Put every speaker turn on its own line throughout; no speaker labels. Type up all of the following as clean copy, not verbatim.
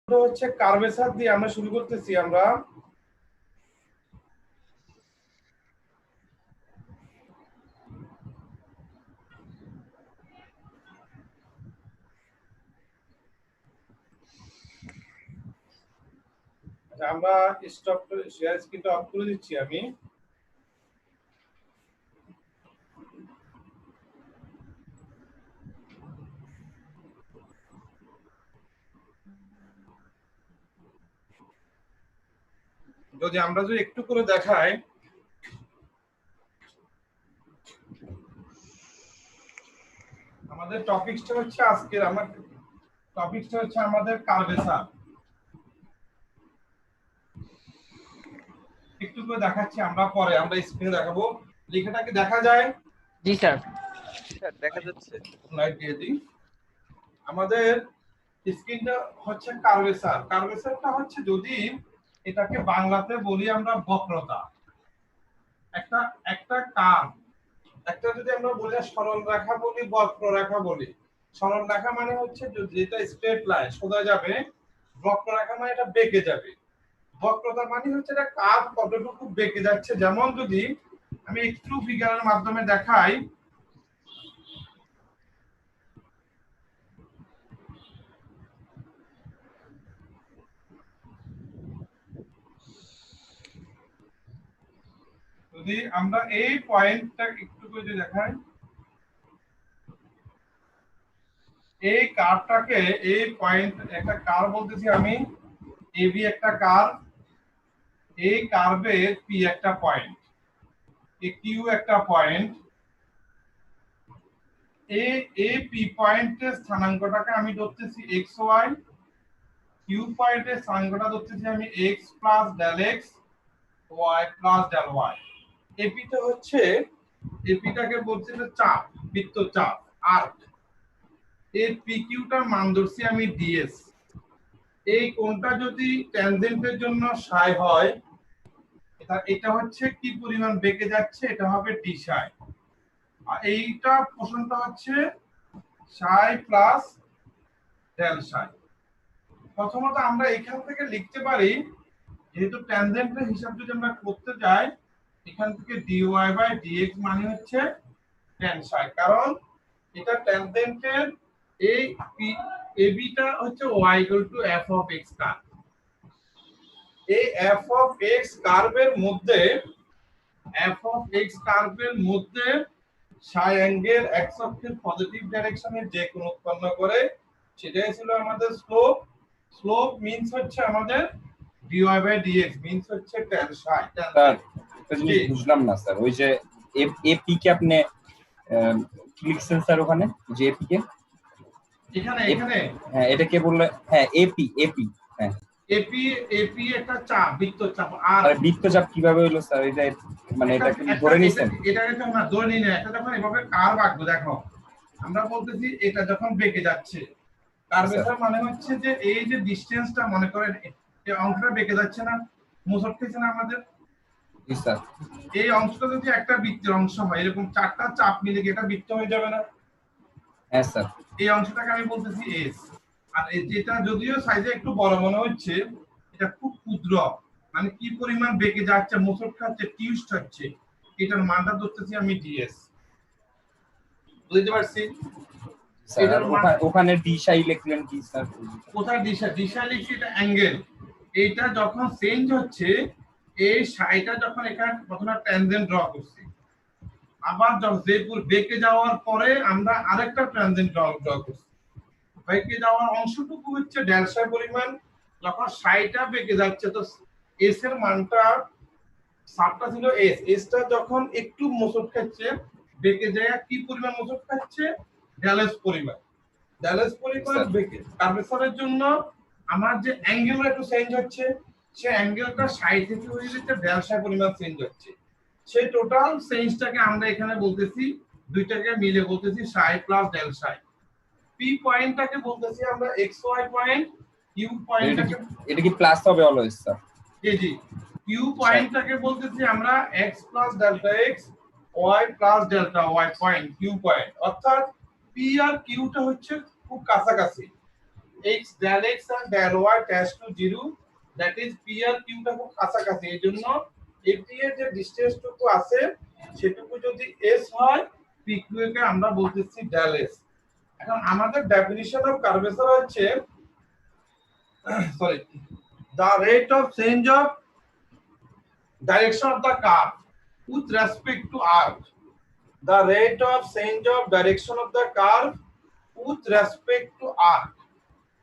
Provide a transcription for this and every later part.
হচ্ছে কার্ভেচার দিয়ে আমরা শুরু করতেছি। আমরা আমরা স্টপ শেয়ার স্ক্রিনটা অফ করে দিচ্ছি আমি। যদি আমরা যদি একটু করে দেখাই, আমাদের টপিকটা হচ্ছে আজকের আমাদের কার্ভেচার। একটু করে দেখাচ্ছি, আমরা পরে আমরা স্ক্রিনে দেখাবো। লেখাটা কি দেখা যায়?
জি স্যার,
দেখা যাচ্ছে।
লাইট দিয়ে দিই। আমাদের স্ক্রিনটা হচ্ছে কার্ভেচার। কার্ভেচারটা হচ্ছে, যদি এটাকে বাংলাতে বলি আমরা বক্রতা। একটা একটা কার্ভ, একটা যদি আমরা বলি সরল রেখা বলি, বক্ররেখা বলি। সরল রেখা মানে হচ্ছে যেটা স্ট্রেট লাইন সোজা যাবে, বক্ররেখা মানে এটা বেঁকে যাবে। বক্রতা মানে হচ্ছে এটা কার্ভ কতটুকু বেঁকে যাচ্ছে। যেমন যদি আমি একটু ফিগারের মাধ্যমে দেখাই, যদি আমরা এই পয়েন্টটা একটু করে যদি দেখাই, এই কার্ভটাকে, এই পয়েন্ট একটা কার্ভ বলতেছি আমি, এবি একটা কার্ভ, এই কার্ভের পি একটা পয়েন্ট, এ কিউ একটা পয়েন্ট। এই পি পয়েন্টের স্থানাঙ্কটাকে আমি ধরতেছি এক্স ওয়াই, কিউ পয়েন্টের স্থানাঙ্কটা ধরতেছি আমি x plus del x, y plus del y. এপিটা হচ্ছে, এপিটাকে বলছি যে চাপ, বৃত্তচাপ আর্ক। এই পি কিউটার মান ধরছি আমি ডিএস। এই কোণটা যদি ট্যানজেন্টের জন্য সাই হয়, এটা হচ্ছে কি পরিমাণ বেঁকে যাচ্ছে, এটা হবে ডি সাই। আর এইটা প্রশ্নটা হচ্ছে সাই প্লাস ডেল সাই। প্রথমত আমরা এখান থেকে লিখতে পারি, যেহেতু ট্যানজেন্টের হিসাব যদি আমরা করতে যাই, এখান থেকে ডিওয়াই বাই ডিএক্স মানে হচ্ছে ট্যান সাই, কারণ এটা ট্যানজেন্টের এই এবিটা হচ্ছে y f of x curve. এই f of x কার্ভের মধ্যে, f of x কার্ভের মধ্যে সাই অ্যাঙ্গেল x অক্ষের পজিটিভ ডাইরেকশনে যে কোণ উৎপন্ন করে, সেটাই ছিল আমাদের স্লোপ। স্লোপ মিন্স হচ্ছে আমাদের dy বাই dx মিন্স হচ্ছে tan সাই।
স্যার একটা জিনিস বুঝলাম না স্যার, ওই যে এপি কে আপনি কি লিখছেন স্যার ওখানে, যে এপি কে
এখানে এখানে
হ্যাঁ এটা কে বললে? হ্যাঁ এপি এপি হ্যাঁ
এপি এপি একটা চাপ, বৃত্তচাপ। আর
বৃত্তচাপ কিভাবে হলো স্যার? এটা মানে এটা কি ধরে নিছেন?
এটা যখন না ধরে নিই না, এটা যখন এভাবে কার্ভ আঁকবো, দেখো আমরা বলতেছি এটা যখন বেঁকে যাচ্ছে, কার্ভেচার মানে হচ্ছে যে এই যে ডিসটেন্সটা, মনে করেন এই অংশটা বেঁকে যাচ্ছে না, মোচড় খেয়েছে না আমাদের।
জি স্যার।
এই অংশটা যদি একটা বৃত্তের অংশ হয়, এরকম চারটা চাপ মিলে কি এটা বৃত্ত হয়ে যাবে না?
হ্যাঁ স্যার।
এই অংশটাকে আমি বলতেছি এস। আর যেটা যদিও সাইজে একটু বড় মনে হচ্ছে, এটা খুব ক্ষুদ্র, মানে কি পরিমাণ বেঁকে যাচ্ছে, মোচড় খাচ্ছে, টিউস্ট হচ্ছে, এটার মানটা ধরতেছি আমি ডিএস। বুঝতে পারছি?
স্যার ওখানে দিশাই লিখলেন কি স্যার?
কোথায় দিশা? দিশা লিখছি এটা অ্যাঙ্গেল। এইটা যখন চেঞ্জ হচ্ছে, এই সাইটা যখন এখানে প্রথমে ট্যানজেন্ট ড্র করছি, আবার যখন বেঁকে যাওয়ার পরে আমরা আরেকটা ট্যানজেন্ট ড্র করছি, বেঁকে যাওয়ার অংশটুকু হচ্ছে ডেল সাই পরিমাণ। যখন সাইটা বেঁকে যাচ্ছে, তো এস এর মানটা, সাবটা ছিল এস, এসটা যখন একটু মোচড় খাচ্ছে, বেঁকে যায় কি পরিমাণ মোচড় খাচ্ছে? ডেল এস পরিমাণ। ডেল এস পরিমাণ বেঁকে কার্ভেচারের জন্য আমার যে অ্যাঙ্গেলটা একটু চেঞ্জ হচ্ছে, সেই অ্যাঙ্গেলটা সাই থেকে হয়ে যাচ্ছে ডেল সাই পরিমাণ চেঞ্জ হচ্ছে। সেই টোটাল চেঞ্জটাকে আমরা এখানে বলতেছি, দুইটাকে মিলে বলতেছি psi plus del psi. P পয়েন্টটাকে বলতেছি আমরা এক্স ওয়াই পয়েন্ট, কিউ পয়েন্টটাকে,
এটা কি প্লাস হবে অলওয়েজ স্যার?
জি জি। কিউ পয়েন্টটাকে বলতেছি আমরা x plus delta x, y plus delta y point, Q point. অর্থাৎ পি আর কিউটা হচ্ছে খুব কাছাকাছি। x del x and del y tends to 0, that is p R q টা খুব কাছাকাছি, এইজন্য ap এর যে ডিসটেন্স টুকু আছে সেটুকু যদি s হয় pq কে আমরা বলতেছি del s। এখন আমাদের ডেফিনিশন অফ কার্ভেচার হচ্ছে sorry, the rate of change of direction of the curve with respect to arc, the rate of change of direction of the curve with respect to arc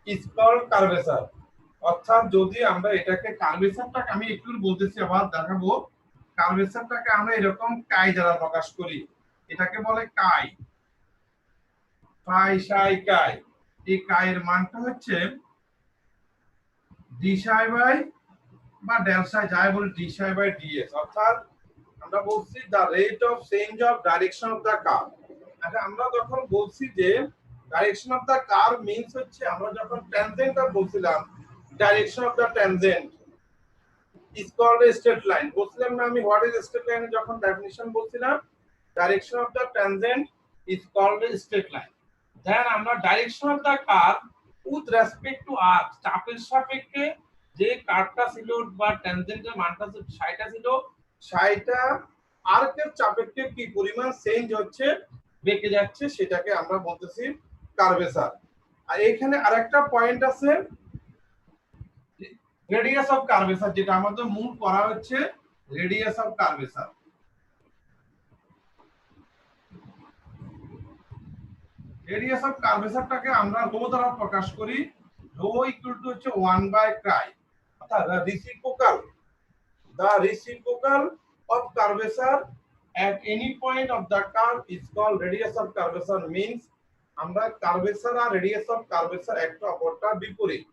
is called curvature। অর্থাৎ যদি আমরা এটাকে কার্ভেচারটাকে আমি একটু বলতেছি আবার দেখাবো, কার্ভেচারটাকে আমরা এরকম কাই দ্বারা প্রকাশ করি, এটাকে বলে কাই, পাই সাই কাই। এই কাইয়ের মানটা হচ্ছে ডি সাই বাই বা ডেল সাই যাই বলি ডি সাই বাই ডিএস। অর্থাৎ আমরা বলছি the rate of change of direction of the curve. আচ্ছা আমরা যখন বলছি যে direction of the curve means হচ্ছে আমরা যখন ট্যানজেন্টটা বলছিলাম direction of the tangent is called a straight line, বলছিলাম না আমি হোয়াট ইজ স্ট্রেট লাইন যখন ডেফিনিশন বলছিলাম direction of the tangent is called a straight line. Then আমরা direction of the curve with respect to arc, চাপের সাপেক্ষে যে কার্ভটা ছিল বা ট্যানজেন্টের মানটা 60টা ছিল, 60টা আর্কের সাপেক্ষে কি পরিমাণ চেঞ্জ হচ্ছে বেঁকে যাচ্ছে সেটাকে আমরা বলতেছি কার্ভেচার। আর এখানে আরেকটা পয়েন্ট আছে রেডিয়াস অফ কার্ভেচার, যেটা আমাদের মূল করা হচ্ছে radius of curvature. Radius of কার্ভেচারটাকে আমরা রো দ্বারা প্রকাশ করি, রো ইকুয়াল টু হচ্ছে 1 বাই কাই, অর্থাৎ the reciprocal of curvature at any point of the curve is called radius of curvature। means আমরা কার্ভেচার আর রেডিয়াস অফ কার্ভেচার একটা অপরটার বিপরীত,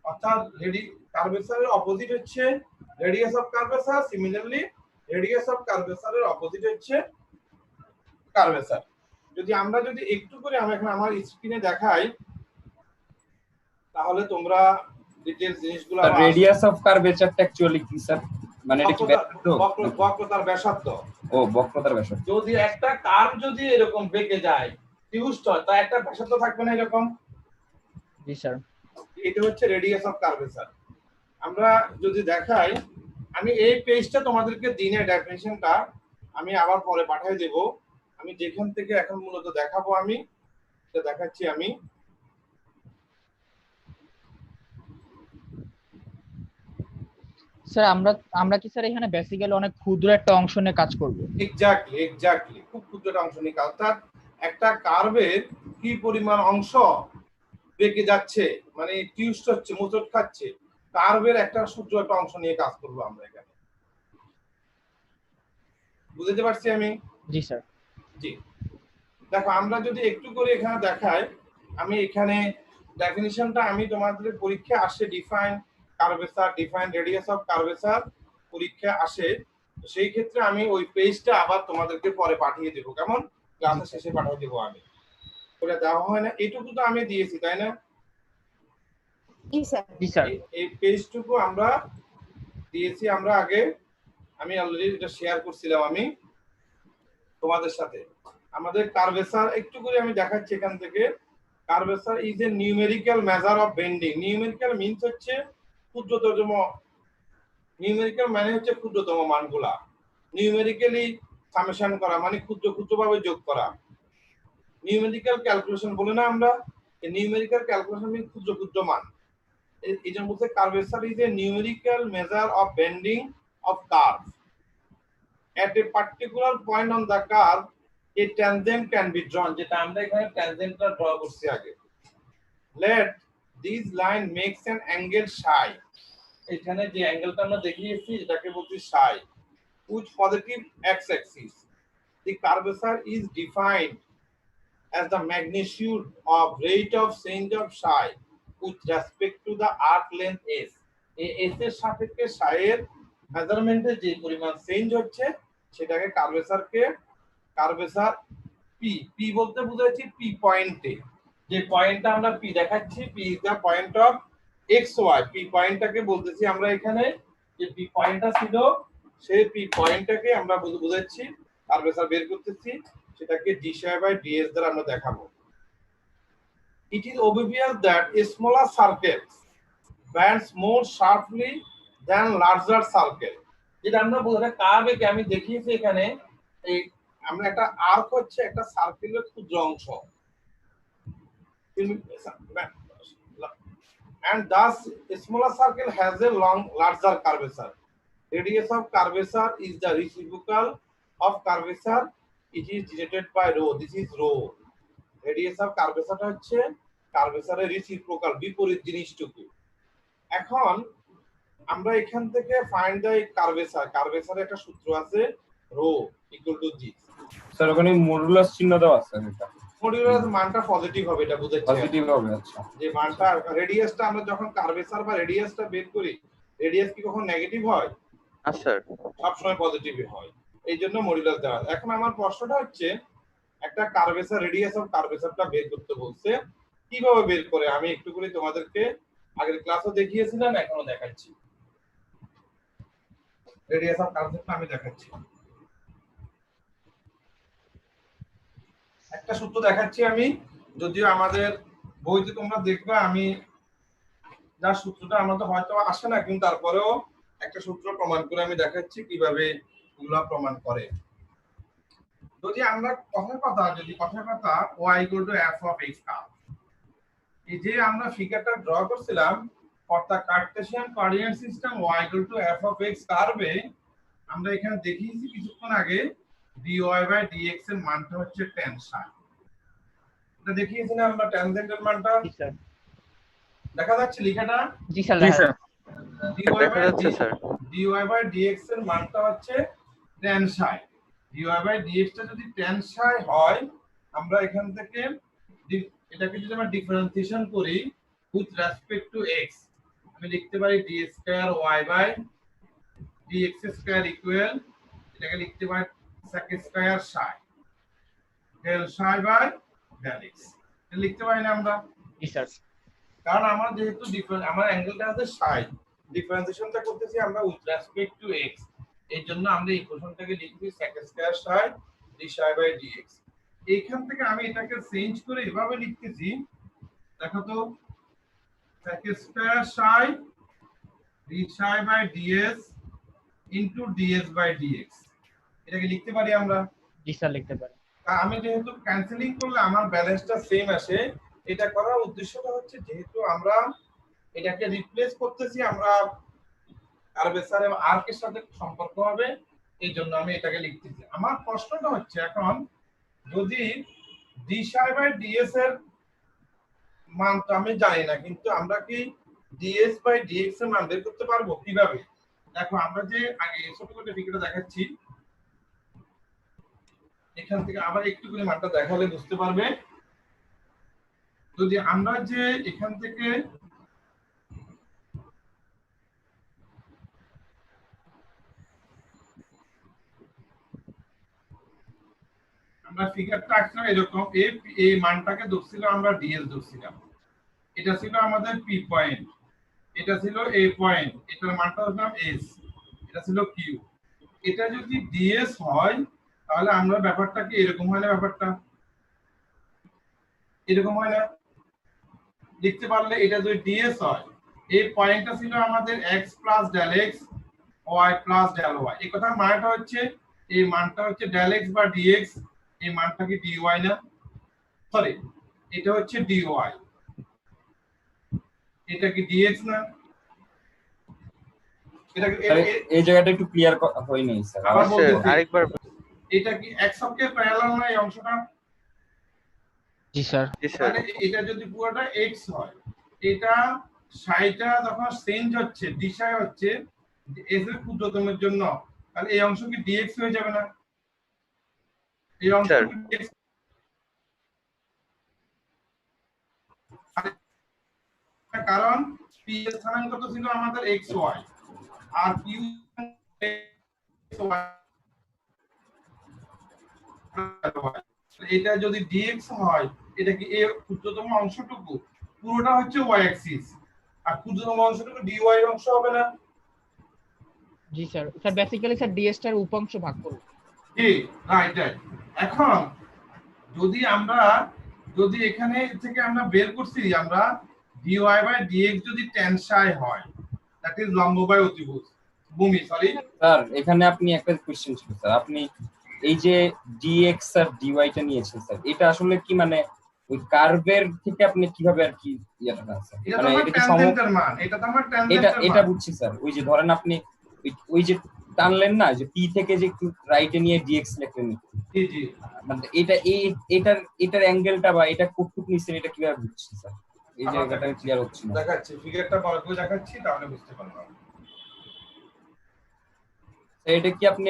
অর্থাৎ কার্ভেচারের অপোজিট হচ্ছে radius of curvature, similarly radius of কার্ভেচারের অপোজিট হচ্ছে কার্ভেচার। যদি আমরা একটু করে আমি এখন আমার স্ক্রিনে দেখাই তাহলে তোমরা ডিটেইলস জিনিসগুলো
রেডিয়াস অফ কার্ভেচারটা অ্যাকচুয়ালি কি স্যার? মানে এটা কি
বক্রতার ব্যাসার্ধ।
ও বক্রতার ব্যাসার্ধ।
যদি একটা কার্ভ যদি এরকম বেঁকে যায় টিউস্ট হয় তা একটা ব্যাসার্ধ থাকবে না এরকম?
জি স্যার।
এটা হচ্ছে রেডিয়াস অফ কার্ভেচার। আমরা যদি দেখাই, আমি এই পেজটা তোমাদেরকে দিনের ডেফিনিশনটা আমি আবার পরে পাঠিয়ে দেব, আমি যেখান থেকে এখন মূলত দেখাবো আমি এটা দেখাচ্ছি আমি।
স্যার আমরা কি স্যার এখানে বেসিক্যালি অনেক ক্ষুদ্র একটা অংশ নিয়ে কাজ করব?
এক্স্যাক্টলি খুব ক্ষুদ্র একটা অংশ নিয়ে, অর্থাৎ একটা কার্ভের কি পরিমাণ অংশ বেঁকে যাচ্ছে মানে টিউস্ট হচ্ছে মোচড় খাচ্ছে, কার্ভের একটা সূত্র একটা অংশ নিয়ে কাজ করব আমরা এখানে। বুঝতে পারছি আমি?
জি স্যার।
জি দেখো আমরা যদি একটু করে এখানে দেখাই, আমি এখানে ডেফিনিশনটা আমি তোমাদের পরীক্ষা আসে define curvature, define radius of curvature পরীক্ষা আসে, সেই ক্ষেত্রে আমি ওই পেজটা আবার তোমাদেরকে পরে পাঠিয়ে দেব, কেমন ক্লাসের শেষে পাঠিয়ে দেব। আমি ওটা দেওয়া হয় না, এইটুকু তো আমি দিয়েছি তাই না?
জি স্যার। জি স্যার।
এই পেজটুকু আমরা দিয়েছি আমরা আগে, আমি অলরেডি এটা শেয়ার করছিলাম আমি তোমাদের সাথে। আমাদের কার্ভেচার একটু করে আমি দেখাচ্ছি এখান থেকে। Curvature is a numerical measure of bending. Numerical means হচ্ছে ক্ষুদ্রতম, নিউমেরিক্যাল মানে হচ্ছে ক্ষুদ্রতম মানগুলা, নিউমেরিক্যালি সামেশন করা মানে ক্ষুদ্রভাবে যোগ করা। নিউমেরিক্যাল ক্যালকুলেশন বলে না আমরা, এই নিউমেরিক্যাল ক্যালকুলেশন মিন্স ক্ষুদ্র মান। এই জন্য বলতে curvature is a numerical measure of bending of curve at a particular point on the curve a tangent can be drawn, যেটা আমরা এখানে ট্যানজেন্টটা ড্র করছি আগে। let this line makes an angle psi, এখানে যে অ্যাঙ্গেলটা আমরা দেখিয়েছি এটাকে বলছি psi, with positive x axis the curvature is defined as the magnitude of rate of change of psi with respect to the arc length s। এই s এর সাপেক্ষে psi এর মেজারমেন্টে যে পরিমাণ চেঞ্জ হচ্ছে সেটাকে কার্ভেচার পি বলতে বুঝাচ্ছি পি পয়েন্টে, যে পয়েন্টটা আমরা পি দেখাচ্ছি P is the point of x y. P পয়েন্টটাকে বলতেছি আমরা এখানে যে পি পয়েন্টটা ছিল সেই পি পয়েন্টটাকে আমরা বুঝাচ্ছি কার্ভেচার বের করতেছি, সেটাকে ডি স্কয়ার বাই ডিএস দ্বারা আমরা দেখাবো। it is obvious that a smaller circle bends more sharply than larger circle. যেটা আমরা বোঝাটা কার্ভে আমি দেখিয়েছি এখানে, এই আমরা একটা আর্ক হচ্ছে একটা সার্কেলের ক্ষুদ্র অংশ, and thus a smaller circle has a larger curvature. Radius of curvature is the reciprocal of curvature. It is denoted by rho. This is rho. Radius of curvature হচ্ছে কার্ভেচারের রিসিপ্রোকাল, বিপরীত জিনিসটুকু। এখন আমরা এখান থেকে ফাইন্ড দ্য কার্ভেচারের একটা সূত্র আছে, rho equal to G.
Sir ওখানে মডুলাস চিহ্ন দেওয়া আছে, এটা
মডুলাস মানটা পজিটিভ হবে, এটা বুঝাচ্ছি
পজিটিভ হবে। আচ্ছা,
যে মানটা রেডিয়াসটা আমরা যখন কার্ভেচার বা রেডিয়াসটা বের করি, রেডিয়াস কি কখন নেগেটিভ হয়?
না স্যার,
সব সময় পজিটিভই হয়, এই জন্য মডুলাস দেওয়া। এখন আমার প্রশ্নটা হচ্ছে একটা কার্ভেচার, রেডিয়াস অফ কার্ভেচারটা বের করতে বলছে, কিভাবে বের করে আমি একটু করে তোমাদেরকে আগের ক্লাসও দেখিয়েছিলাম, এখনো দেখাচ্ছি। রেডিয়াস অফ কার্ভেচারটা আমি দেখাচ্ছি, একটা সূত্র দেখাচ্ছি আমি, যদিও আমাদের বইতে তোমরা দেখবে আমি যা সূত্রটা আমাদের হয়তো আসে না, কিন্তু তারপরেও একটা সূত্র প্রমাণ করে আমি দেখাচ্ছি কিভাবে এগুলা প্রমাণ করে। যদি আমরা কথার কথা y = f of x curve, এই যে আমরা ফিগারটা ড্র করছিলাম অর্থাৎ Cartesian coordinate system y = f of x কার্ভে আমরা এখানে দেখিয়েছি কিছুক্ষণ আগে dy/dx এর মানটা হচ্ছে tan psi। এটা দেখিয়েছি না আমরা ট্যানজেন্টের মানটা?
জি স্যার।
দেখা যাচ্ছে লেখাটা?
জি স্যার।
দেখা যাচ্ছে স্যার।
dy/dx এর মানটা হচ্ছে tan psi। dy/dx টা যদি tan psi হয়, আমরা এখান থেকে এটাকে যদি আমরা ডিফারেন্সিয়েশন করি উইথ রেসপেক্ট টু x, আমি লিখতে পারি d2y/dx² ইকুয়াল, এটাকে লিখতে পারি sec² psi del psi/del x, এটা লিখতে পারি না আমরা?
জি স্যার।
কারণ আমরা যেহেতু আমার অ্যাঙ্গেলটা আছে psi, ডিফারেন্সিয়েশনটা করতেছি আমরা উইথ রেসপেক্ট টু x, এই জন্য আমরা ইকুয়েশনটাকে লিখছি sec² psi d psi/dx। এইখান থেকে আমি এটাকে চেঞ্জ করে এভাবে লিখতেছি, দেখো তো, sec² psi d psi/ds into ds/dx, এটাকে লিখতে পারি আমরা?
জি স্যার, লিখতে পারি।
আমি যেহেতু ক্যান্সেলিং করলে আমার ব্যালেন্সটা সেম আসে, এটা করার উদ্দেশ্যটা হচ্ছে যেহেতু আমরা এটাকে রিপ্লেস করতেছি, আমরা কার্ভেচার এবং আর্কের সাথে সম্পর্ক হবে, এই জন্য আমি এটাকে লিখতেছি। আমার প্রশ্নটা হচ্ছে এখন যদি d psi/ds এর মান তো আমি জানি না, কিন্তু আমরা কি ds/dx এর মান বের করতে পারবো কিভাবে? দেখো আমরা যে আগে ছোট করে ফিগারটা দেখাচ্ছি, এখান থেকে আবার একটু করে মানটা দেখালে বুঝতে পারবে। যদি আমরা যে এখান থেকে আমরা ফিগারটা আঁকলাম এরকম, এই মানটাকে ধরছিলাম আমরা ds ধরছিলাম, এটা ছিল আমাদের p পয়েন্ট, এটা ছিল a পয়েন্ট, এটার মানটা ধরলাম s, এটা ছিল q। এটা যদি ds হয় তাহলে আমরা ব্যাপারটা কি এরকম হয় না? ব্যাপারটা এরকম হয় না? লিখতে পারলে এটা যদি ds হয়, এই পয়েন্টটা ছিল আমাদের x + del x y + del y, এই কথার মানেটা হচ্ছে এই মানটা হচ্ছে del x বা dx, এই মানটা কি dy না? সরি, এটা হচ্ছে dy, এটা কি dx না? এটা
এই জায়গাটা একটু ক্লিয়ার হয়নি স্যার,
আবার বলছি,
আরেকবার।
এটা কি x অক্ষের প্যারালাল না এই অংশটা?
জি স্যার।
জি স্যার।
তাহলে এটা যদি পুরোটা x হয়, এটা সাইটা যখন চেঞ্জ হচ্ছে, দিশায় হচ্ছে s এর ক্ষুদ্রতমের জন্য, তাহলে এই অংশ কি dx হয়ে যাবে না? এই অংশ কি dx? কারণ p এর স্থানাঙ্ক তো ছিল আমাদের xy, আর q এটা যদি dx হয়, এটা কি এই ক্ষুদ্রতম অংশটুকু পুরোটা হচ্ছে y অ্যাক্সিস, আর ক্ষুদ্রতম অংশটুকু dy অংশ হবে না?
জি sir. Sir basically sir ds টার উপাংশ ভাগ করব।
জি, রাইট রাইট। এখন যদি আমরা যদি এখানে থেকে আমরা বের করছি আমরা dy বাই dx যদি টেনসাই হয় দ্যাট ইজ লম্ব বাই অতিভুজ ভূমি সরি
স্যার এখানে আপনি একটা কোশ্চেন ছিল স্যার, আপনি এই যে dx আর dy টা নিয়েছেন স্যার, এটা আসলে কি মানে ওই কার্ভের থেকে আপনি কিভাবে আর কি ইয়াটা না স্যার,
এটা তো
মানে
আমার
এটা কি সম
ট্যানজেন্টের মান, এটা তো আমার
এটা
ট্যানজেন্টের
এটা
মান।
বুঝছি স্যার। ওই যে ধরেন আপনি ওই যে টানলেন না যে p থেকে যে একটু রাইটে নিয়ে dx লিখলেন,
জি জি
মানে এটা এটার অ্যাঙ্গেলটা বা এটা কতটুকু নিচ্ছেন এটা কিভাবে বুঝছি স্যার, এই জায়গাটা ক্লিয়ার হচ্ছে না।
দেখাচ্ছি ফিগারটা বড় করে দেখাচ্ছি তাহলে বুঝতে পারবেন।
এটা কি আপনি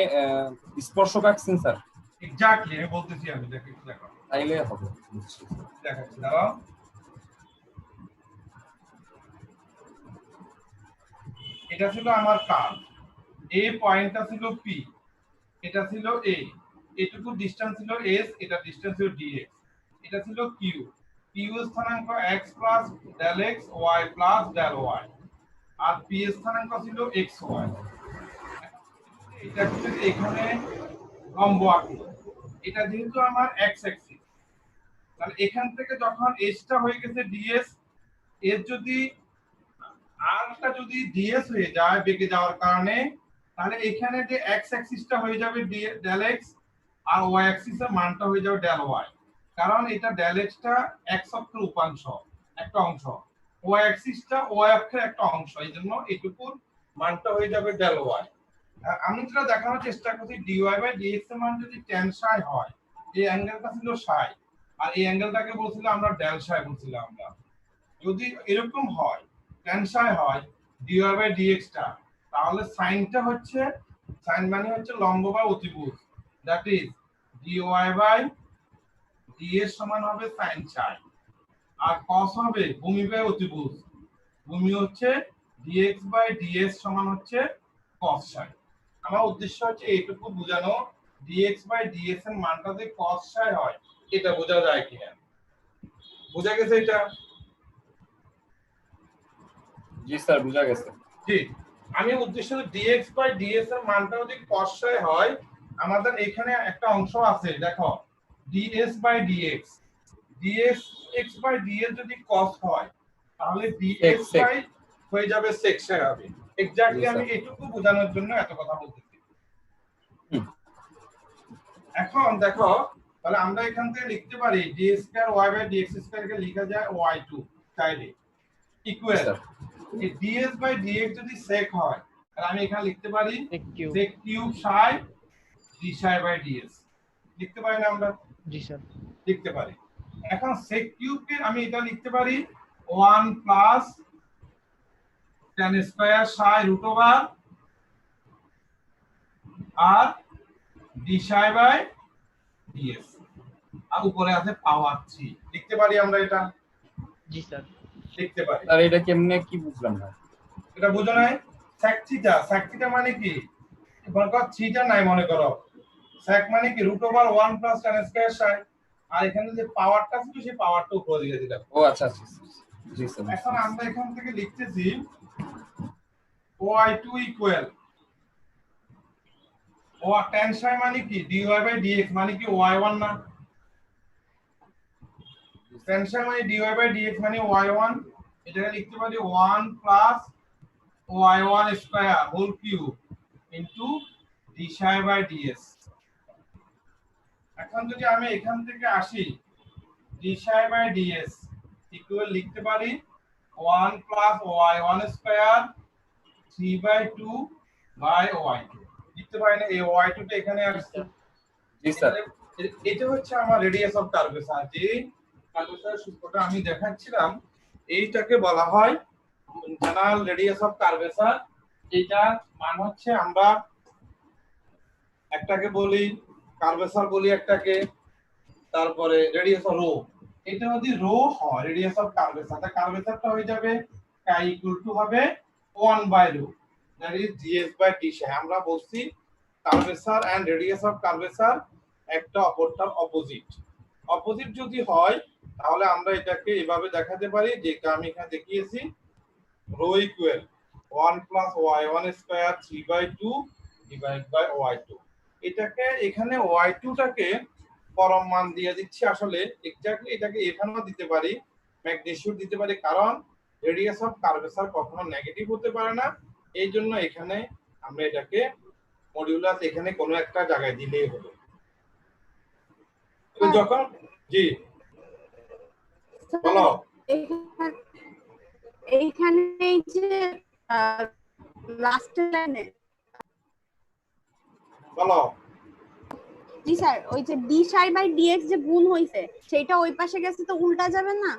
স্পর্শক আঁকছেন স্যার?
এক্স্যাক্টলি আমি বলতেছি, আমি দেখো
তাইলে হবে, বুঝছি।
দেখাচ্ছি দাঁড়াও। এটা ছিল আমার কার্ভ, এ পয়েন্টটা ছিল পি, এটা ছিল এ, এটুকু ডিসটেন্স ছিল এস, এটা ডিসটেন্স ছিল ডিএক্স, এটা ছিল কিউ, কিউ স্থানাঙ্ক x plus del x y plus del y, আর পি স্থানাঙ্ক ছিল এক্স ওয়াই। এটা ছিল এখানে লম্ব আঁকলো, এটা যেহেতু আমার এক্স অ্যাক্সিস, তাহলে এখান থেকে যখন এসটা হয়ে গেছে ডিএস, এর যদি আরটা যদি ডিএস হয়ে যায় বেঁকে যাওয়ার কারণে, তাহলে এখানে যে এক্স অ্যাক্সিসটা হয়ে যাবে ডেল এক্স, আর ওয়াই অ্যাক্সিসের মানটা হয়ে যাবে ডেল ওয়াই, কারণ এটা ডেল এক্সটা এক্স অক্ষের উপাংশ একটা অংশ, ওয়াই অ্যাক্সিসটা ওয়াই অক্ষের একটা অংশ, এই জন্য এইটুকুর মানটা হয়ে যাবে ডেল ওয়াই। আমি যেটা দেখানোর চেষ্টা করছি ডিওয়াই বাই ডিএক্স এর মান যদি ট্যান সাই হয়, এই অ্যাঙ্গেলটা ছিল সাই, আর এই অ্যাঙ্গেলটাকে বলছিলাম আমরা ডেল সাই বলছিলাম আমরা। যদি এরকম হয় ট্যান সাই হয় ডিওয়াই বাই ডিএক্স টা, তাহলে সাইনটা হচ্ছে, সাইন মানে হচ্ছে লম্ব বা অতিভুজ, that is dy by dx সমান হবে সাইন সাই, আর কস হবে ভূমি বাই অতিভুজ, ভূমি হচ্ছে ডিএক্স বাই ডিএস সমান হচ্ছে কস সাই। আমার উদ্দেশ্য হচ্ছে এইটুকু বোঝানো dx বাই ds এর মানটা যে cos psi হয় এটা বোঝা যায় কিনা, বোঝা গেছে এটা?
জি স্যার বুঝা গেছে।
জি, আমি উদ্দেশ্য dx বাই ds এর মানটা যদি cos psi হয়, আমাদের এখানে একটা অংশ আছে দেখো ds by dx, dx by ds যদি cos হয় তাহলে dx বাই হয়ে যাবে sec psi হবে। এক্স্যাক্টলি আমি এটুকু বোঝানোর জন্য এত কথা বলতেছি। এখন দেখো তাহলে আমরা এখান থেকে লিখতে পারি d square y by dx square কে লেখা যায় y2 চাইলে ইকুয়াল এই ds বাই dx যদি sec হয় তাহলে আমি এখানে লিখতে পারি sec cube psi d psi by ds, লিখতে পারি না আমরা?
জি স্যার
লিখতে পারি। এখন sec কিউব কে আমি এটা লিখতে পারি 1 plus tan square psi root over আর d psi বাই ds, আর উপরে আছে পাওয়ার 3, লিখতে পারি আমরা এটা?
জি স্যার
লিখতে পারি।
স্যার এটা কেমনে কি বুঝলাম না,
এটা বুঝো নাই? sec থিটা, sec থিটা মানে কি মনে করো থিটা নাই মনে করো, sec মানে কি root over 1 plus tan square psi, আর এখানে যে পাওয়ারটা ছিল সেই পাওয়ারটা উপরে দিয়ে দিলাম।
ও আচ্ছা আচ্ছা জি স্যার।
এখন আমরা এখান থেকে লিখতেছি y2 ইকুয়াল ও tan psi মানে কি dy বাই dx মানে কি y1 না, tan psi মানে dy বাই dx মানে y1, এটাকে লিখতে পারি 1 plus y1 square whole cube into d psi by ds। এখন যদি আমি এখান থেকে আসি d psi by ds equal লিখতে পারি 1 plus y1 square 3/2 by y2, লিখতে পারি না? এই y2 টা এখানে আসছে।
জি স্যার
এটা হচ্ছে আমার রেডিয়াস অফ কার্ভেচার, যে কার্ভেচার সূত্রটা আমি দেখাচ্ছিলাম এইটাকে বলা হয় জেনারেল রেডিয়াস অফ কার্ভেচার। এটা মান হচ্ছে আমরা একটাকে বলি কার্ভেচার বলি একটাকে, তারপরে রেডিয়াস অফ রো, এটা যদি রো হয় রেডিয়াস অফ কার্ভেচার, তাহলে কার্ভেচারটা হয়ে যাবে কাই ইকুয়াল টু হবে 1 by rho, that is ds by d psi। আমরা বলছি curvature and radius of curvature একটা অপরটার অপোজিট, অপোজিট যদি হয় তাহলে আমরা এটাকে এভাবে দেখাতে পারি যেটা আমি এখানে দেখিয়েছি, rho equal 1 plus y1 square 3/2 divide by y2। এটাকে এখানে y2 টাকে পরম মান দিয়ে দিচ্ছি আসলে এক্স্যাক্টলি এটাকে এখানেও দিতে পারি ম্যাগনেসিয়াম দিতে পারি কারণ রেডিয়াস অফ কার্ভেচার কখনো নেগেটিভ হতে পারে না এই জন্য এখানে আমরা এটাকে মডিউলাস এখানে কোনো একটা জায়গায় দিলেই হবে তো যখন জি বলো
এইখানে এই যে লাস্ট লাইনে
বলো
জি স্যার ওই যে ডি সাই বাই ডিএক্স যে গুণ হইছে সেটা ওই পাশে গেছে তো উল্টা যাবে না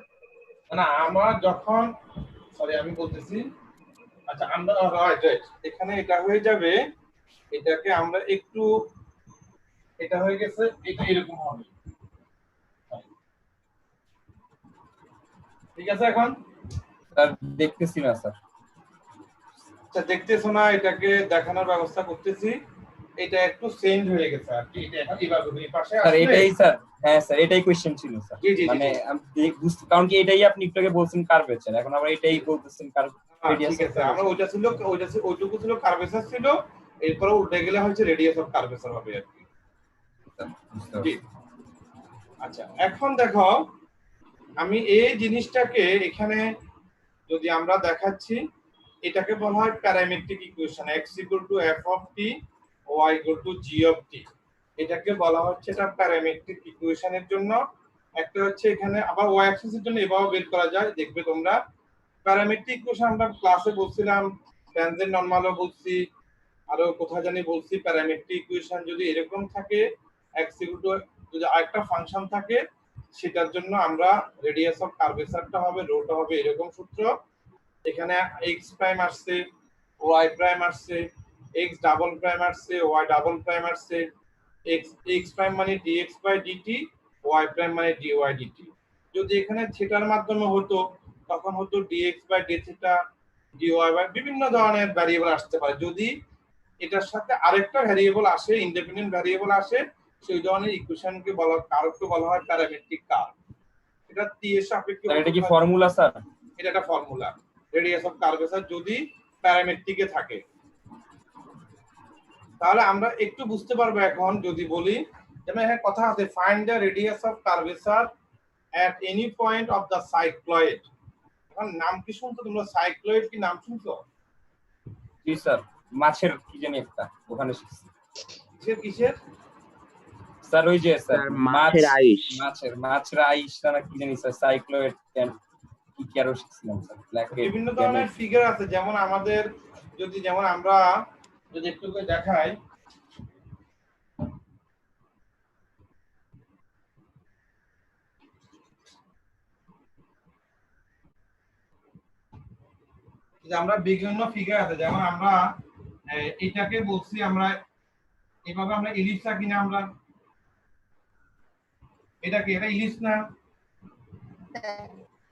না আমার যখন সরি আমি বলতেছি আচ্ছা আমরা রাইট এখানে এটা হয়ে যাবে এটাকে আমরা একটু এটা হয়ে গেছে এটা এরকম হবে ঠিক আছে এখন
স্যার দেখতেছি না স্যার
আচ্ছা দেখতেছো না এটাকে দেখানোর ব্যবস্থা করতেছি এটা একটু চেঞ্জ হয়ে গেছে আর কি এটা এখন এইভাবে এই পাশে
স্যার
আসলে
এটাই স্যার হ্যাঁ স্যার এটাই কোশ্চেন ছিল স্যার
জি, জি, জি,
মানে
জি।
আমি বুঝতে কারণ কি এটাই আপনি একটু আগে বলছেন কার্ভেচার এখন আবার এটাই বলতেছেন
ঠিক আছে আমরা ওইটুকু ছিল কার্ভেচার ছিল এরপর উল্টে গেলে হচ্ছে রেডিয়াস অফ কার্ভেচার হবে আর কি জি আচ্ছা এখন দেখো আমি এই জিনিসটাকে এখানে যদি আমরা দেখাচ্ছি এটাকে বলা হয় parametric equation x f of t y g of t এটাকে বলা হচ্ছে এটা প্যারামেট্রিক ইকুয়েশনের জন্য একটা হচ্ছে এখানে আবার y অ্যাক্সিস এর জন্য এভাবে বের করা যায় দেখবে তোমরা প্যারামেট্রিক ইকুয়েশন আমরা ক্লাসে বলছিলাম ট্যানজেন্ট নরমালও বলছি আরো কোথায় জানি বলছি প্যারামেট্রিক ইকুয়েশন যদি এরকম থাকে x যদি আরেকটা ফাংশন থাকে সেটার জন্য আমরা রেডিয়াস অফ কার্ভেচারটা হবে রোটা হবে এরকম সূত্র এখানে x প্রাইম আসছে y প্রাইম আসছে x ডাবল প্রাইম আসছে y ডাবল প্রাইম আসছে x প্রাইম মানে dx by dt y prime মানে dy dt যদি এখানে থিটার মাধ্যমে হতো তখন হতো dx by d theta dy by বিভিন্ন ধরনের ভ্যারিয়েবল আসতে পারে যদি এটার সাথে আরেকটা ভ্যারিয়েবল আসে ইন্ডিপেন্ডেন্ট ভ্যারিয়েবল আসে সেই ধরনের ইকুয়েশনকে বলা কার্ভকে বলা হয় প্যারামেট্রিক কার্ভ এটা t এর সাপেক্ষে
স্যার এটা কি ফর্মুলা স্যার
এটা একটা ফর্মুলা রেডিয়াস অফ কার্ভেচার যদি প্যারামেট্রিকে থাকে তাহলে আমরা একটু বুঝতে পারবো এখন যদি বলি যেমন এখানে কথা আছে find the radius of curvature at any point of the cycloid এখন নাম কি শুনছো তোমরা সাইক্লয়েড কি নাম শুনছো
জি স্যার মাছের কি জানি একটা ওখানে শিখছি
কিসের
স্যার ওই যে স্যার
মাছের আইস
মাছের আইস না কি জানি স্যার সাইক্লয়েড কি কি আরো শিখছিলাম স্যার
বিভিন্ন ধরনের ফিগার আছে যেমন আমাদের যদি যেমন আমরা যদি একটু করে দেখাই যে আমরা বিভিন্ন ফিগার আছে যেমন আমরা এটাকে বলছি আমরা এভাবে আমরা ইলিশ আঁকি না আমরা এটা কি এটা ইলিশ না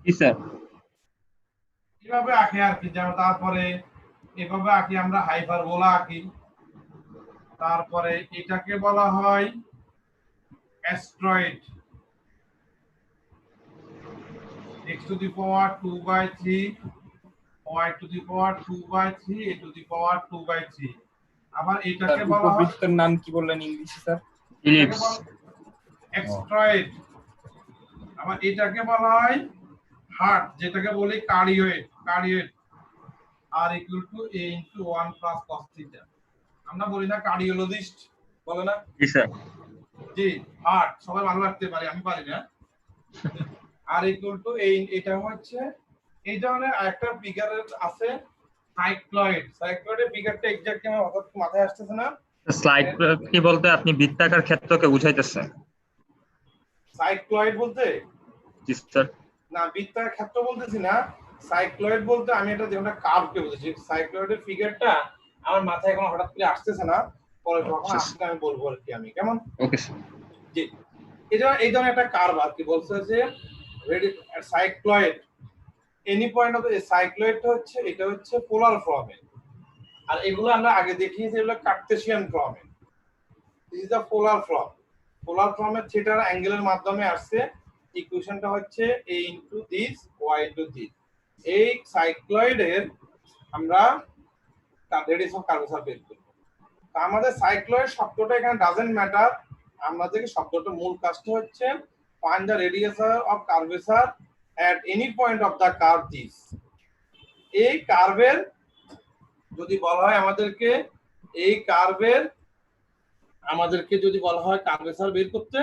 জি স্যার
এভাবে আঁকি আর কি যেমন তারপরে এভাবে আঁকি আমরা হাইপারবোলা আঁকি তারপরে এটাকে বলা হয় asteroid x to the power 2 by 3 y to the power 2 by 3 a to the power 2 by 3 আবার এটাকে বলা হয়
উপবৃত্তের নাম কি বললেন ইংলিশে স্যার
ইলিপস
অ্যাস্ট্রয়েড আবার এটাকে বলা হয় হার্ট যেটাকে বলি কার্ডিওয়েড r equal to a into 1 plus cos theta আমরা বলি না কার্ডিওলজিস্ট বলে না
জি স্যার
জি হার্ট সবাই ভালো রাখতে পারে আমি পারি না r equal to a এটা হচ্ছে এই ধরনের আরেকটা ফিগার আছে সাইক্লয়েডের ফিগারটা এক্স্যাক্ট আমার মাথায় আসতেছে না
স্লাইড কি বলতে আপনি বৃত্তাকার ক্ষেত্রকে বুঝাইতেছেন
সাইক্লয়েড বলতে
জি স্যার
না বৃত্তাকার ক্ষেত্র বলতেছি না সাইক্লয়েড বলতে আমি এটা যেটা কার্ভকে বলতেছি সাইক্লয়েডের ফিগারটা আমার মাথায় এখন হঠাৎ করে আসতেছে না পরে যখন আসলে আমি বলবো আর কি আমি কেমন
ওকে স্যার
জি এটা এই ধরনের একটা কার্ভ আর কি বলছে যে cycloid any point of the সাইক্লয়েডটা হচ্ছে এটা হচ্ছে পোলার ফর্মে আর এগুলো আমরা আগে দেখিয়েছি এগুলো কার্টেসিয়ান ফর্মে দিস ইজ দ্য পোলার ফর্মে থিটার অ্যাঙ্গেলের মাধ্যমে আসছে ইকুয়েশনটা হচ্ছে a into this y into this এই সাইক্লয়েডের আমরা রেডিয়াস অফ কার্ভেচার বের করব তো আমাদের সাইক্লয়েড শব্দটা এখানে ডাজন্ট ম্যাটার আমাদের শব্দটা মূল কাজটা হচ্ছে find the radius of curvature at any point of the curve this। এই কার্ভের যদি বলা হয় আমাদেরকে, এই কার্ভের আমাদেরকে যদি বলা হয় কার্ভেচার বের করতে,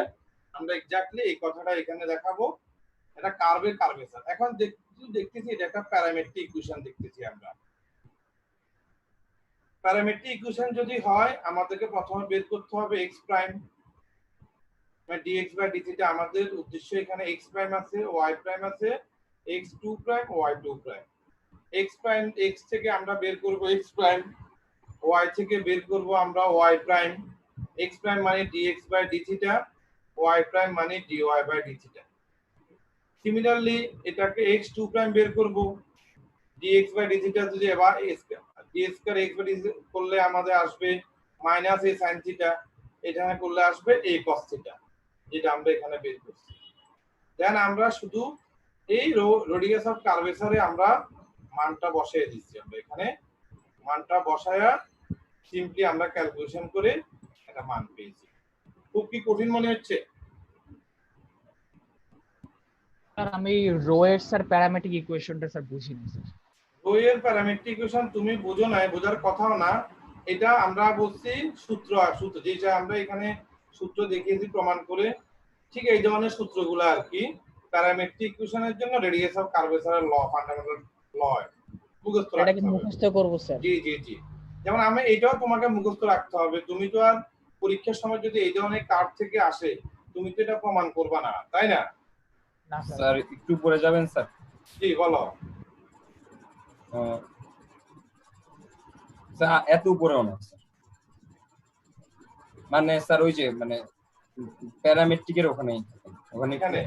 আমরা এক্স্যাক্টলি এই কথাটা এখানে দেখাবো। এটা কার্ভের কার্ভেচার। এখন দেখতেছি এটা একটা প্যারামেট্রিক ইকুয়েশন দেখতেছি আমরা। প্যারামেট্রিক ইকুয়েশন যদি হয় আমাদেরকে প্রথমে বের করতে হবে x প্রাইম, মানে dx বাই d থিটা। আমাদের উদ্দেশ্য এখানে x প্রাইম আছে, y প্রাইম আছে, x2 prime, y2 prime. x prime x থেকে আমরা বের করব x প্রাইম, y থেকে বের করব আমরা y প্রাইম। x প্রাইম মানে dx by d theta, y prime মানে dy by d theta. Similarly এটাকে x2 প্রাইম বের করব, dx বাই d থিটা যদি এবার d square x by d করলে আমাদের আসবে মাইনাস a sin থিটা, এখানে করলে আসবে a cos থিটা, যেটা আমরা এখানে বের করছি। দেন আমরা শুধু এই রেডিয়াস অফ কার্ভেচারে আমরা মানটা বসিয়ে দিচ্ছি। আমরা এখানে মানটা বসায়া সিম্পলি আমরা ক্যালকুলেশন করে একটা মান পেয়েছি। খুব কি কঠিন মনে হচ্ছে?
স্যার আমি রো এর স্যার প্যারামেট্রিক ইকুয়েশনটা স্যার বুঝিনি স্যার।
রো এর প্যারামেট্রিক ইকুয়েশন তুমি বুঝো না, বোঝার কথাও না। এটা আমরা বলছি সূত্র যেটা আমরা এখানে সূত্র দেখিয়েছি প্রমাণ করে, ঠিক এই ধরনের সূত্রগুলো আর কি প্যারামেট্রিক ইকুয়েশনের জন্য রেডিয়াস অফ কার্ভেচারের ল, ফান্ডামেন্টাল ল মুখস্থ রাখতে হবে।
এটাকে মুখস্থ করব স্যার?
জি জি জি। যেমন আমি এটাও তোমাকে মুখস্থ রাখতে হবে। তুমি তো আর পরীক্ষার সময় যদি এই ধরনের কার্ভ থেকে আসে তুমি তো এটা প্রমাণ করবা না, তাই না?
না স্যার।
স্যার একটু পরে যাবেন স্যার।
জি বলো।
স্যার এত উপরেও না স্যার, মানে স্যার ওই যে মানে প্যারামেট্রিকের ওখানে
এখানে?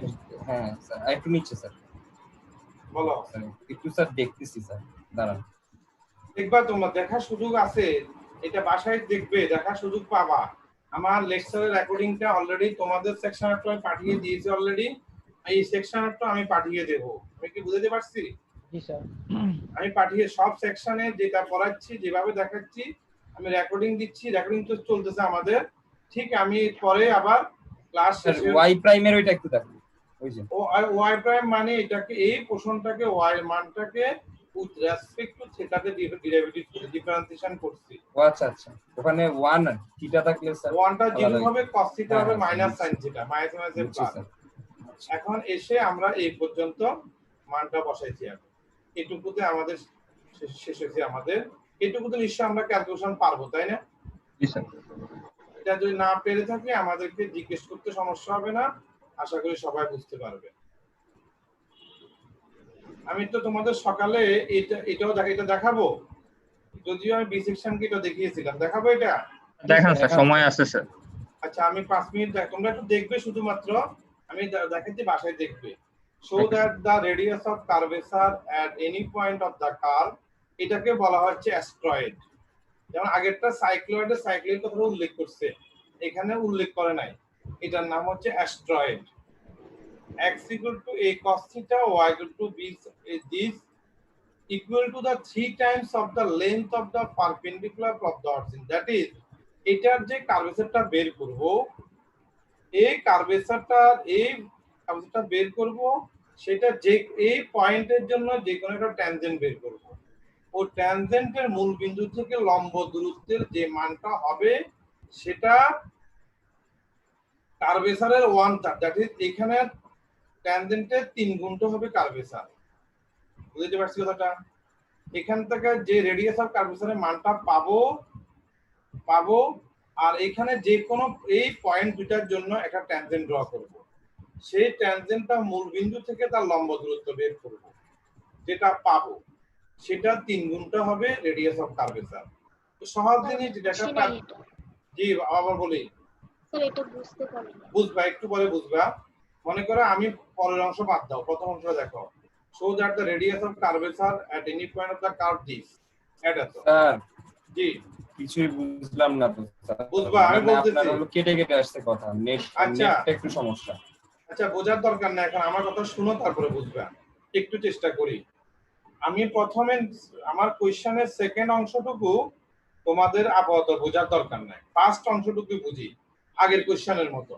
হ্যাঁ স্যার একটু নিচে স্যার।
বলো।
স্যার একটু স্যার দেখতেছি স্যার, দাঁড়ান।
দেখবা তোমরা, দেখার সুযোগ আছে, এটা বাসায় দেখবে, দেখার সুযোগ পাবা। আমার লেকচারের রেকর্ডিংটা অলরেডি তোমাদের সেকশনারটা আমি পাঠিয়ে দিয়েছি অলরেডি। এই সেকশনারটা আমি পাঠিয়ে দেব। আমি কি বুঝাতে পারছি?
জি স্যার।
আমি পাঠিয়ে সব সেকশনে যেটা পড়াচ্ছি, যেভাবে দেখাচ্ছি, আমি রেকর্ডিং দিচ্ছি। রেকর্ডিং তো চলতেছে আমাদের। ঠিক আমি পরে আবার ক্লাস
স্যার
শেষে
ওয়াই প্রাইমের ওইটা একটু দেখুন। ওই যে
ওয়াই প্রাইম মানে এটাকে, এই পোর্শনটাকে ওয়াই মানটাকে উইথ রেসপেক্ট টু থিটাতে ডেরিভেটিভ করে ডিফারেন্সিয়েশন করছি।
ও আচ্ছা আচ্ছা, ওখানে 1 থিটা থাকলে স্যার
1টা 0 হবে, cos থিটা হবে
হ্যাঁ,
মাইনাস
বুঝছি।
sin থিটা, মাইনাস মাইনাস
বুঝছি
প্লাস।
স্যার।
এখন এসে আমরা এই পর্যন্ত মানটা বসাইছি। এখন এটুকুতে আমাদের শেষ হয়েছে। আমাদের এটুকুতে নিশ্চয়ই আমরা ক্যালকুলেশন পারবো, তাই না?
জি স্যার।
এটা যদি না পেরে থাকি আমাদেরকে জিজ্ঞেস করতে সমস্যা হবে না, আশা করি সবাই বুঝতে পারবে। আমি তো তোমাদের সকালে এটা দেখাবো, যদিও আমি বি সেকশনকে এটা দেখিয়েছিলাম। দেখাবো এটা?
দেখান স্যার, সময় আছে স্যার।
আচ্ছা আমি 5 মিনিট তোমরা একটু দেখবে শুধুমাত্র, আমি দেখাচ্ছি, বাসায় দেখবে। Show
Okay.
That the radius of curvature at any point of the curve, এটাকে বলা হচ্ছে অ্যাস্ট্রয়েড। যেমন আগেরটা সাইক্লয়েডের সাইক্লের কথা উল্লেখ করছে, এখানে উল্লেখ করে নাই। এটার নাম হচ্ছে asteroid. x equal to a cos theta, y equal to b this equal to the 3 times of the length of the perpendicular of the origin. That is, এটার যে কার্ভেচারটা বের করব, এই কার্ভেচারটা বের করব, সেটা যে এই পয়েন্টের জন্য যে কোনো একটা ট্যানজেন্ট বের করব। ও ট্যানজেন্টের মূল বিন্দু থেকে লম্ব দূরত্বের যে মানটা হবে সেটা কার্ভেচারের 1/3, দ্যাট ইজ এখানে ট্যানজেন্টের 3 গুণটা হবে কার্ভেচার। বুঝতে পারছি কথাটা? এখান থেকে যে রেডিয়াস অফ কার্ভেচারের মানটা পাবো আর এখানে যে কোনো এই পয়েন্ট দুটার জন্য একটা ট্যানজেন্ট ড্র করব। সেই ট্যানজেন্টটা মূল বিন্দু থেকে তার লম্ব দূরত্ব বের করব, যেটা পাবো সেটা 3 গুণটা হবে রেডিয়াস অফ কার্ভেচার। তো সহজ জিনিস যেটা, জি আবার বলি
স্যার এটা বুঝতে পারি না।
বুঝবা, একটু পরে বুঝবা। মনে করো আমি পরের অংশ বাদ দাও, প্রথম অংশটা দেখো। Show that the radius of curvature at any point of the curve this. এটা তো
স্যার
জি
কিছুই বুঝলাম না তো স্যার।
বুঝবা, আমি
মানে
বলতেছি।
আপনার হলো কেটে কেটে আসছে কথা,
আচ্ছা।
নেটটা একটু সমস্যা।
আচ্ছা বোঝার দরকার না, এখন আমার কথা শুনো তারপরে বুঝবা। একটু চেষ্টা করি। আমি প্রথমে আমার কোশ্চেনের সেকেন্ড অংশটুকু তোমাদের আপাতত বোঝার দরকার নাই, ফার্স্ট অংশটুকু বুঝি। আগের কোশ্চেনের মতো।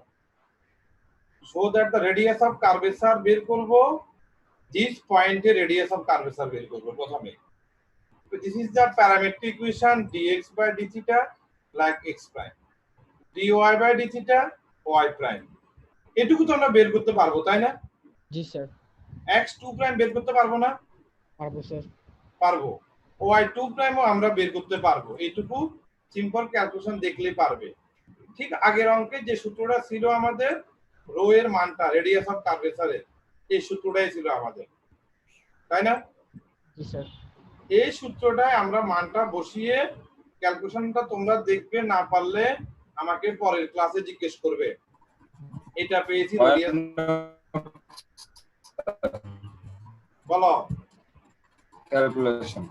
So that the radius of curvature বের করব, দিস পয়েন্টে রেডিয়াস অফ কার্ভেচার বের করব প্রথমে। So this is the parametric equation dx by d theta like x prime, dy by d theta y prime। এটুকু তো আমরা বের করতে পারবো, তাই না?
জি স্যার।
x2 প্রাইম বের করতে পারবো না?
পারবো স্যার।
পারবো। y2 প্রাইমও আমরা বের করতে পারবো, এইটুকু সিম্পল ক্যালকুলেশন দেখলেই পারবে। ঠিক আগের অঙ্কে যে সূত্রটা ছিল আমাদের রো এর মানটা রেডিয়াস অফ কার্ভেচারের, এই সূত্রটাই ছিল আমাদের, তাই না?
জি স্যার।
এই সূত্রটায় আমরা মানটা বসিয়ে ক্যালকুলেশনটা তোমরা দেখবে, না পারলে আমাকে পরের ক্লাসে জিজ্ঞেস করবে। এটা পেয়েছি রেডিয়াস, বলো
ক্যালকুলেশন।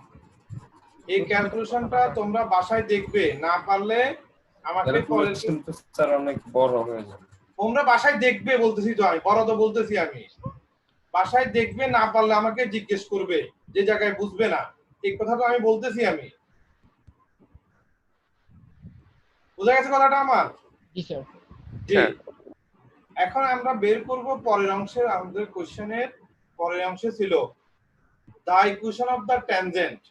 এই ক্যালকুলেশনটা তোমরা বাসায় দেখবে, না পারলে আমাকে পরের,
ক্যালকুলেশন তো স্যার অনেক বড় হয়ে যাবে।
তোমরা বাসায় দেখবে বলতেছি তো, আমি বড় তো বলতেছি, আমি বাসায় দেখবে, না পারলে আমাকে জিজ্ঞেস করবে যে জায়গায় বুঝবে না, এই কথাটা আমি বলতেছি। আমি বুঝা গেছে কথাটা আমার?
জি স্যার।
জি। এখন আমরা বের করব পরের অংশে, আমাদের কোশ্চেনের পরের অংশে ছিল দা ইকুয়েশন অফ দা ট্যানজেন্ট।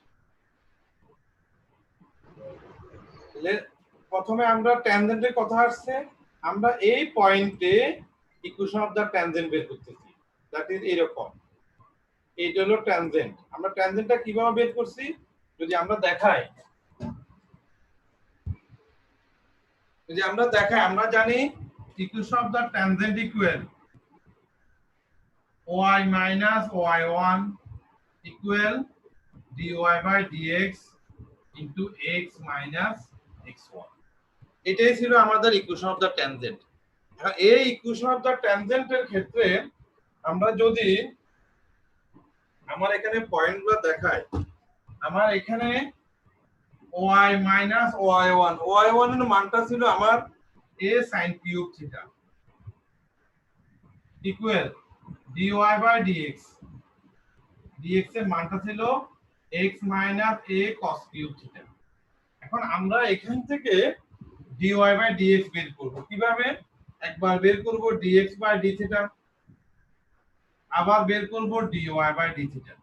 প্রথমে আমরা ট্যানজেন্টের কথা আসছে, আমরা এই পয়েন্টে ইকুয়েশন অফ দা ট্যানজেন্ট বের করতেছি। দ্যাট ইজ এরকম, এইটা হলো ট্যানজেন্ট। আমরা ট্যানজেন্টটা কিভাবে বের করছি যদি আমরা দেখাই, আমরা জানি equation of the tangent equal y minus y1 equal dy by dx into x minus x1। এটাই ছিল আমাদের ইকুয়েশন অফ দা ট্যানজেন্ট। এই ইকুয়েশন অফ দা ট্যানজেন্টের ক্ষেত্রে আমরা যদি আমার এখানে পয়েন্টগুলো দেখাই, আমার এখানে y minus y1 এর মানটা ছিল আমার a sin cube theta equal dy by dx, dx এর মানটা ছিল x minus a cos cube theta। এখন আমরা এখান থেকে dy by dx বের করব কিভাবে? একবার বের করব dx by d theta, আবার বের করব dy by d theta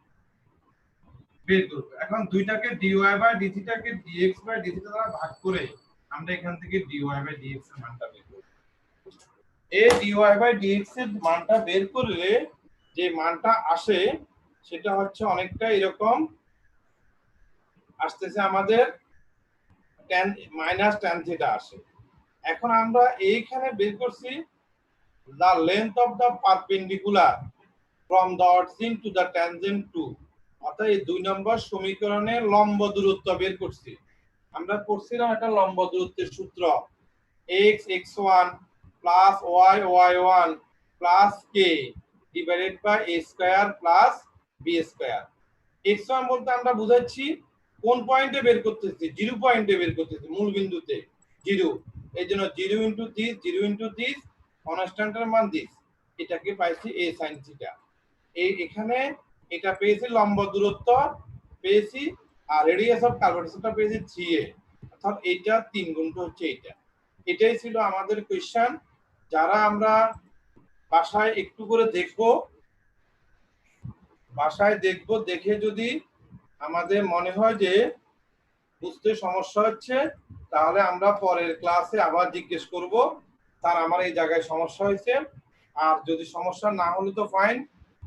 বের করব। এখন দুইটাকে dy by d theta K dx by d theta দ্বারা ভাগ করে আমরা এখান থেকে dy by dx এর মানটা বের করব। এই dy by dx এর মানটা বের করলে যে মানটা আসে সেটা হচ্ছে অনেকটা এরকম আসতেছে, আমাদের tan minus tan theta আসে। এখন আমরা এইখানে বের করছি the length of the perpendicular from the origin to the tangent to, অর্থাৎ এই 2 নম্বর সমীকরণে লম্ব দূরত্ব বের করছি। আমরা পড়ছিলাম একটা লম্ব দূরত্বের সূত্র x x1 plus y y1 plus k divided by a square plus b square। x1 বলতে আমরা বুঝাচ্ছি কোন পয়েন্টে বের করতেছি, 0 পয়েন্টে বের করতেছি, মূল বিন্দুতে 0। এই জন্য 0 into this কনস্ট্যান্টের মান দিস, এটাকে পাইছি a sin theta। এখানে এটা পেয়েছি লম্ব দূরত্ব পেয়েছি, আর রেডিয়াস অফ কার্ভেচারটা পেয়েছি 3a, অর্থাৎ এইটা 3 গুণটা হচ্ছে এইটা। এটাই ছিল আমাদের কোশ্চেন। যারা আমরা বাসায় একটু করে দেখব, দেখে যদি আমাদের মনে হয় যে বুঝতে সমস্যা হচ্ছে, তাহলে আমরা পরের ক্লাসে আবার জিজ্ঞেস করব স্যার আমার এই জায়গায় সমস্যা হয়েছে। আর যদি সমস্যা না হলে তো ফাইন,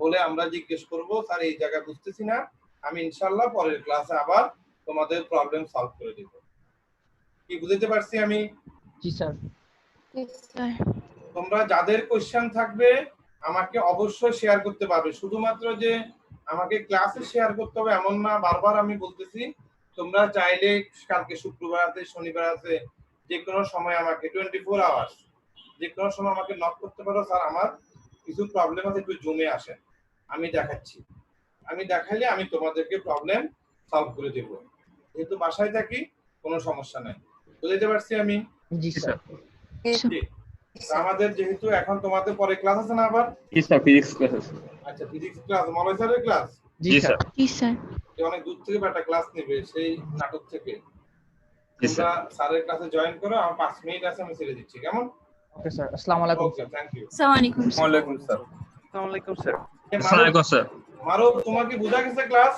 বলে আমরা জিজ্ঞেস করব স্যার এই জায়গায় বুঝতেছি না, আমি ইনশাআল্লাহ পরের ক্লাসে আবার তোমাদের প্রবলেম সলভ করে দেব। কি বুঝতে পারছি আমি?
জি স্যার।
তোমরা যাদের কোশ্চেন থাকবে আমাকে অবশ্যই শেয়ার করতে পারবে, শুধুমাত্র যে আমাকে ক্লাসে শেয়ার করতে হবে এমন না। বারবার আমি বলতেছি, তোমরা চাইলে কালকে শুক্রবার আছে, শনিবার আছে, যে কোনো সময় আমাকে 24 আওয়ার্স যে কোনো সময় আমাকে নক করতে পারো, স্যার আমার কিছু প্রবলেম আছে, একটু জুমে আসেন, আমি দেখাচ্ছি। আমি দেখাইলে আমি তোমাদেরকে প্রবলেম সলভ করে দেব। যেহেতু বাসায় থাকি কোনো সমস্যা নাই। বুঝতে পারছি আমি?
জি স্যার।
আমাদের যেহেতু এখন তোমাদের পরে ক্লাস আছে না আবার?
জি স্যার, ফিজিক্স ক্লাস আছে।
আচ্ছা, ফিজিক্স ক্লাস, মলয় স্যারের ক্লাস?
জি স্যার।
জি স্যার।
অনেক দূর থেকে একটা ক্লাস নেবে সেই নাটক থেকে।
জি স্যার।
তোমরা স্যারের ক্লাসে জয়েন করো, আমার 5 মিনিট আছে, আমি ছেড়ে দিচ্ছি, কেমন?
ওকে স্যার, আসসালামু আলাইকুম।
ওকে, থ্যাংক ইউ।
আসসালামু আলাইকুম
ওয়ালাইকুম আসসালাম।
আসসালামু আলাইকুম স্যার।
আসসালামু আলাইকুম স্যার।
মারুফ, তোমার কি বোঝা গেছে ক্লাস?